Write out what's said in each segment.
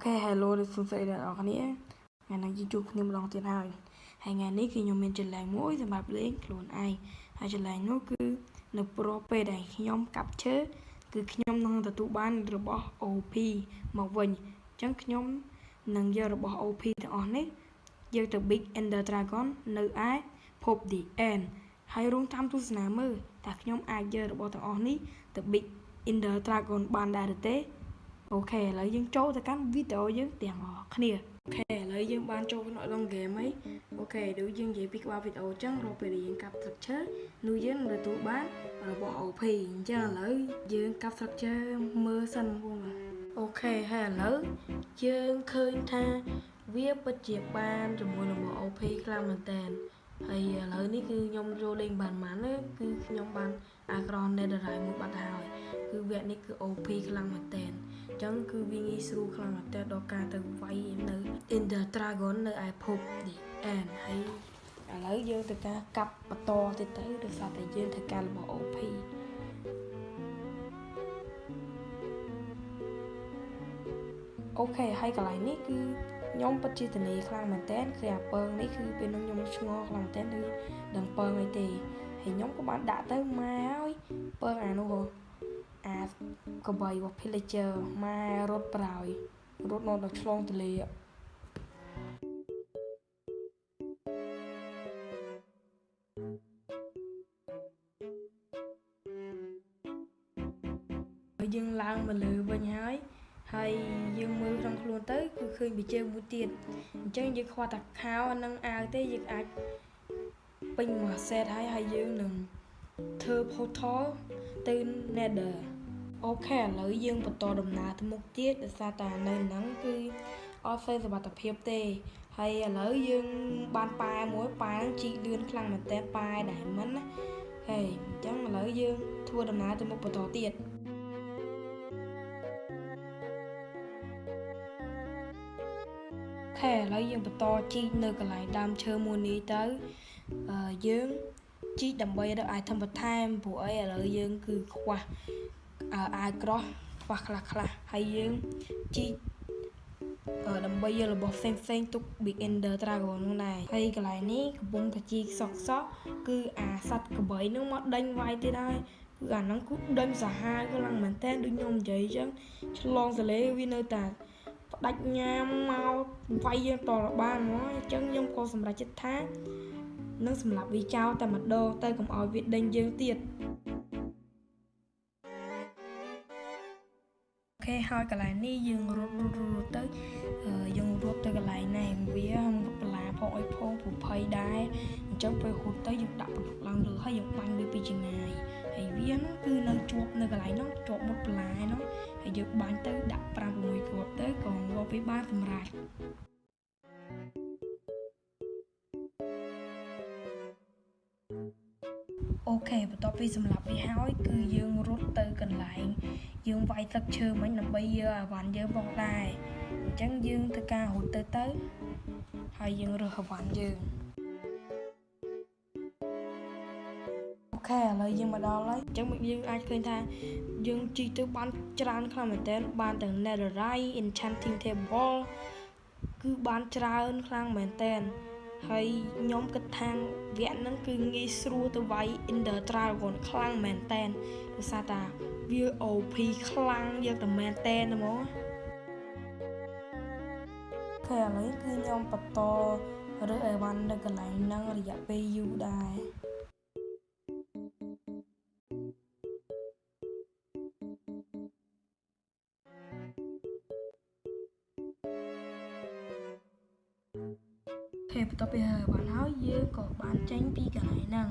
Hello លោកសួស្តីអ្នកនរគ្នាថ្ងៃនេះយើងជួបគ្នាម្ដងទៀតហើយថ្ងៃនេះគឺខ្ញុំមានចម្លែកមួយសម្រាប់លេងខ្លួនឯងហើយចម្លែកនោះគឺនៅព្រោះពេលដែលខ្ញុំកាប់ឈើគឺខ្ញុំនឹងទទួលបានរបស់ OP មកវិញអញ្ចឹងខ្ញុំនឹងយករបស់ OP ទាំងអស់នេះយកទៅ Big Ender Dragon នៅឯភព The End ហើយរងតាមទស្សនាមើលតើខ្ញុំអាចយករបស់ទាំងអស់នេះទៅ Big Ender Dragon បានដែរឬទេអូខេឥឡូវយើងចូលទៅកាន់វីដេអូយើងទាំងអស់គ្នាអូខេឥឡូវយើងបានចូលក្នុងក្នុងហ្គេមហើយអូខេដូចយើងនិយាយពីក្បាលវីដេអូអញ្ចឹងរកពេលដែលយើងកាប់ structure នោះយើងនឹងទទួលបានរបស់ OP អញ្ចឹងឥឡូវយើងកាប់ structure មើលសិនបងអូខេហើយឥឡូវយើងឃើញថាវាពិតជាបានជាមួយនឹងរបស់ OP ខ្លាំងមែនតើហើយឥឡូវនេះគឺខ្ញុំចូលលេងបានណាគឺខ្ញុំបានអាក្រន Netherite មួយបាត់ហើយគឺវគ្គនេះគឺ OP ខ្លាំងមែនតើចឹងគឺវាងាយស្រួលខ្លាំងមែនតើដល់ការទៅវាយនៅ Ender Dragon នៅឯភព The End ហើយឥឡូវយើងទៅការកាប់បន្តទៀតទៅដោយសារតែយើងធ្វើការរបស់ OP អូខេហើយកន្លែងនេះគឺខ្ញុំពិតជាទនីខ្លាំងមែនតើគឺអាពើនេះគឺពេលនោះខ្ញុំឆ្ងល់ខ្លាំងមែនតើគឺដឹងពើអីទេហើយខ្ញុំក៏បានដាក់ទៅម៉ែហើយពើអានោះអាកបៃរបស់ Pillager ម៉ែរត់ប្រោយរត់នៅដល់ឆ្លងទលេយើងឡើងមកលើវិញហើយយើងមើលក្នុងខ្លួនទៅគឺឃើញប៊ីជើមួយទៀតអញ្ចឹងយើងខ្វះតែខោអានឹងអាវទេយើងអាចពេញមួយសេតហើយយើងនឹងធ្វើ portal ទៅ Nether អូខេឥឡូវយើងបន្តដំណើរទៅមុខទៀតដោយសារតែនៅហ្នឹងគឺអត់សូវសុវត្ថិភាពទេហើយឥឡូវយើងបានប៉ែមួយប៉ែហ្នឹងជីកលឿនខ្លាំងមែនតើប៉ែ Diamond ណាហើយអញ្ចឹងឥឡូវយើងធ្វើដំណើរទៅមុខបន្តទៀតឥឡូវយើងបន្តជីកនៅកន្លែងដើមឈើមួយនេះទៅយើងជីកដើម្បីរក item បន្ថែមព្រោះអីឥឡូវយើងគឺខ្វះអាវក្រោះខ្វះខ្លះហើយយើងជីកដើម្បីយករបស់ផ្សេងទុក Big Ender Dragon នោះដែរហើយកន្លែងនេះកំពុងតែជីកសក់គឺអាសត្វក្បីនោះមកដេញវាយទៀតហើយគឺអាហ្នឹងគឺដេញសាហាវខ្លាំងមែនតើដូចខ្ញុំនិយាយអញ្ចឹងឆ្លងសលេវានៅតែផ្ដាច់ញ៉ាំមកវាយយើងតរបានមកអញ្ចឹងខ្ញុំក៏សម្រេចចិត្តថានឹងសម្រាប់វាចោលតែម្ដងទៅកុំឲ្យវាដេញយើងទៀតអូខេហើយកន្លែងនេះយើងរត់ទៅយើងរត់ទៅកន្លែងនេះវារត់បន្លាផងអីផងព្រោះភ័យដែរអញ្ចឹងពេលរត់ទៅយើងដាក់បន្ទុកឡើងលើហើយយើងបាញ់វាពីចម្ងាយហើយវាហ្នឹងគឺនៅជាប់នៅកន្លែងហ្នឹងជាប់មុតបន្លាហ្នឹងហើយយើងបាញ់ទៅដាក់5-6គ្រាប់ទៅក៏ងាប់វាបានសម្រេចអូខេបន្ទាប់ពីសម្រាប់វាហើយគឺយើងរត់ទៅកន្លែងយើងវាយទឹកឈើមិញដើម្បីយកអាវ៉ាន់យើងផងដែរអញ្ចឹងយើងធ្វើការរត់ទៅហើយយើងរើសអាវ៉ាន់យើងអូខេឥឡូវយើងមកដល់ហើយអញ្ចឹងយើងអាចឃើញថាយើងជីកទៅបានច្រើនខ្លាំងមែនទែនបានទាំង Netherite Enchanting Table គឺបានច្រើនខ្លាំងមែនទែនហើយខ្ញុំគិតថាវគ្គហ្នឹងគឺងាយស្រួលទៅវាយ Ender Dragon ខ្លាំងមែនតើដោយសារតែវា OP ខ្លាំងយកតែមែនតើហ្មងឥឡូវគឺខ្ញុំបន្តរើសអីវ៉ាន់នៅកន្លែងហ្នឹងរយៈពេលយូរដែរបន្ទាប់ពីហើយបានហើយយើងក៏បានចេញពីកន្លែងហ្នឹង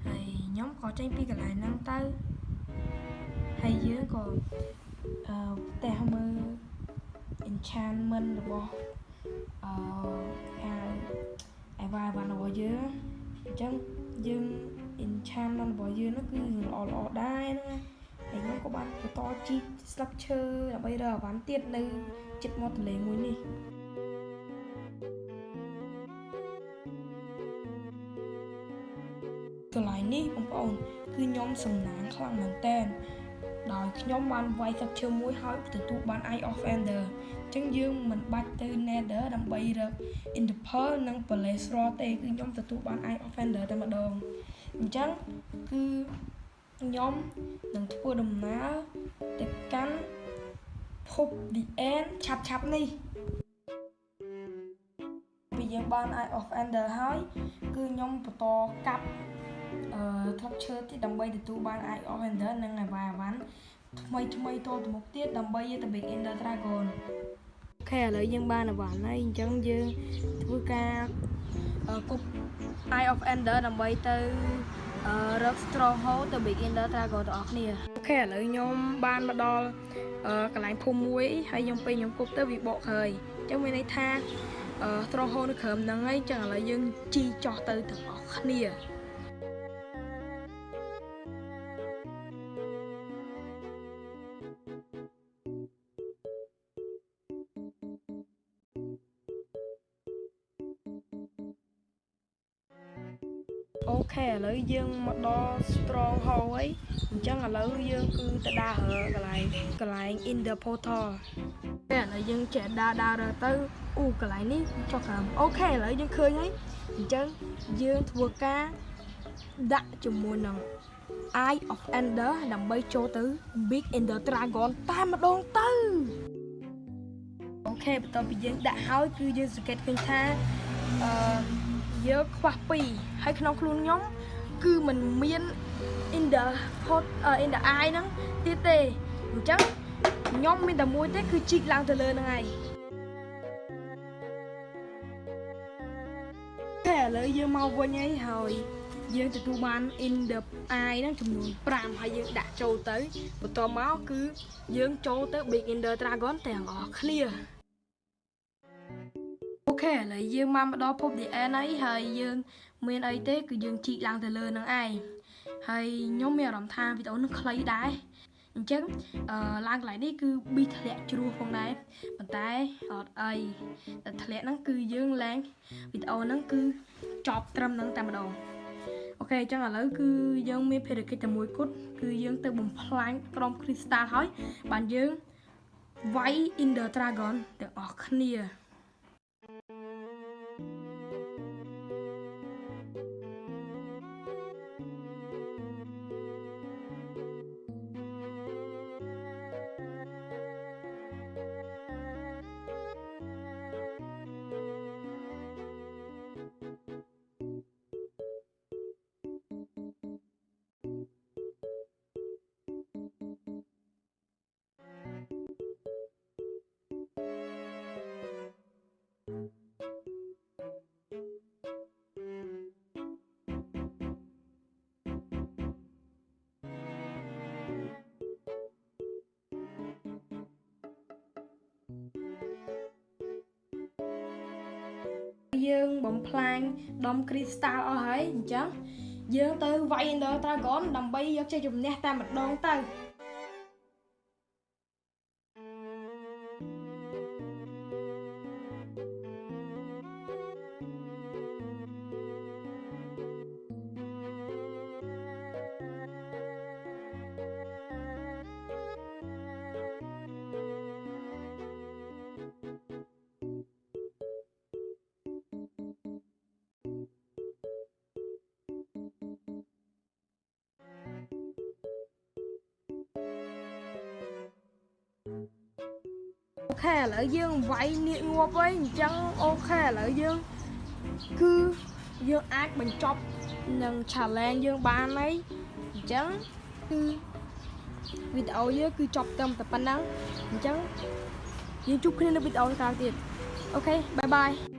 ហើយខ្ញុំក៏ចេញពីកន្លែងហ្នឹងទៅហើយយើងក៏ផ្ទះមើល enchantment របស់អាវ៉ាន់របស់យើងអញ្ចឹងយើង enchantment របស់យើងនោះគឺល្អដែរហ្នឹងហើយខ្ញុំក៏បានបន្តជីកស្លឹកឈើដើម្បីរកអាវ៉ាន់ទៀតនៅជិតមាត់ទន្លេមួយនេះកន្លែងនេះបងប្អូនគឺខ្ញុំសំណាងខ្លាំងមែនតើដោយខ្ញុំបានវាយទឹកឈើមួយហើយទទួលបាន Eye of Ender ចឹងយើងមិនបាច់ទៅ Nether ដើម្បីរក Interpol និង Police Roll ទេគឺខ្ញុំទទួលបាន Eye of Ender តែម្ដងអញ្ចឹងគឺខ្ញុំនឹងធ្វើដំណើរទៅកាន់ភព The End ឆាប់នេះពីយើងបាន Eye of Ender ហើយគឺខ្ញុំបន្តកាប់ថប់ឈើទៀតដើម្បីទទួលបាន Eye of Ender និងអីវ៉ាន់ថ្មីតទៅមុខទៀតដើម្បីទៅ Big Ender Dragon អូខេឥឡូវយើងបានអីវ៉ាន់ហើយអញ្ចឹងយើងធ្វើការគប់ Eye of Ender ដើម្បីទៅរក Stronghold ទៅ Big Ender Dragon ទាំងអស់គ្នាអូខេឥឡូវខ្ញុំបានមកដល់កន្លែងភូមិមួយហើយខ្ញុំគប់ទៅវាបកក្រោយអញ្ចឹងមានន័យថាStronghold នៅក្រោមហ្នឹងហើយអញ្ចឹងឥឡូវយើងជីចោះទៅទាំងអស់គ្នាអូខេឥឡូវយើងមកដល់ Stronghold ហើយអញ្ចឹងឥឡូវយើងគឺទៅដើរកន្លែង In the Portal តែឥឡូវយើងចេះដើរទៅកន្លែងនេះចុះក្រោមអូខេឥឡូវយើងឃើញហើយអញ្ចឹងយើងធ្វើការដាក់ជាមួយនឹង Eye of Ender ដើម្បីចូលទៅ Big Ender Dragon តែម្ដងទៅអូខេបន្ទាប់ពីយើងដាក់ហើយគឺយើងសង្កេតឃើញថាយើងខ្វះ2ហើយក្នុងខ្លួនខ្ញុំគឺមិនមាន in the eye ហ្នឹងទៀតទេអញ្ចឹងខ្ញុំមានតែមួយទេគឺជីកឡើងទៅលើហ្នឹងហើយតែឥឡូវយើងមកវិញហើយយើងទទួលបាន in the eye ហ្នឹងចំនួន5ហើយយើងដាក់ចូលទៅបន្តមកគឺយើងចូលទៅ Big Ender Dragon ទាំងអស់គ្នាអូខេឥឡូវយើងមកដល់ភព The End ហើយយើងមានអីទេគឺយើងជីកឡើងទៅលើនឹងឯងហើយខ្ញុំមានអារម្មណ៍ថាវីដេអូនឹងខ្លីដែរអញ្ចឹងឡើងកន្លែងនេះគឺប៊ីធ្លាក់ជ្រោះផងដែរប៉ុន្តែអត់អីតែធ្លាក់ហ្នឹងគឺយើងឡើងវីដេអូហ្នឹងគឺចប់ត្រឹមហ្នឹងតែម្ដងអូខេអញ្ចឹងឥឡូវគឺយើងមានភារកិច្ចតែមួយគត់គឺយើងទៅបំផ្លាញក្រុម Crystal ហើយបានយើងវាយ Ender Dragon ទាំងអស់គ្នាយើងបំផ្លាញដុំ Crystal អស់ហើយអញ្ចឹងយើងទៅវាយ Ender Dragon ដើម្បីយកជ័យជំនះតែម្ដងទៅអូខេឥឡូវយើងវាយនាគងាប់ហើយអញ្ចឹងអូខេឥឡូវយើងគឺយើងអាចបញ្ចប់នឹង challenge យើងបានហើយអញ្ចឹងគឺវីដេអូយើងគឺចប់ត្រឹមតែប៉ុណ្ណឹងអញ្ចឹងយើងជួបគ្នានៅវីដេអូក្រោយទៀតអូខេបាយបាយ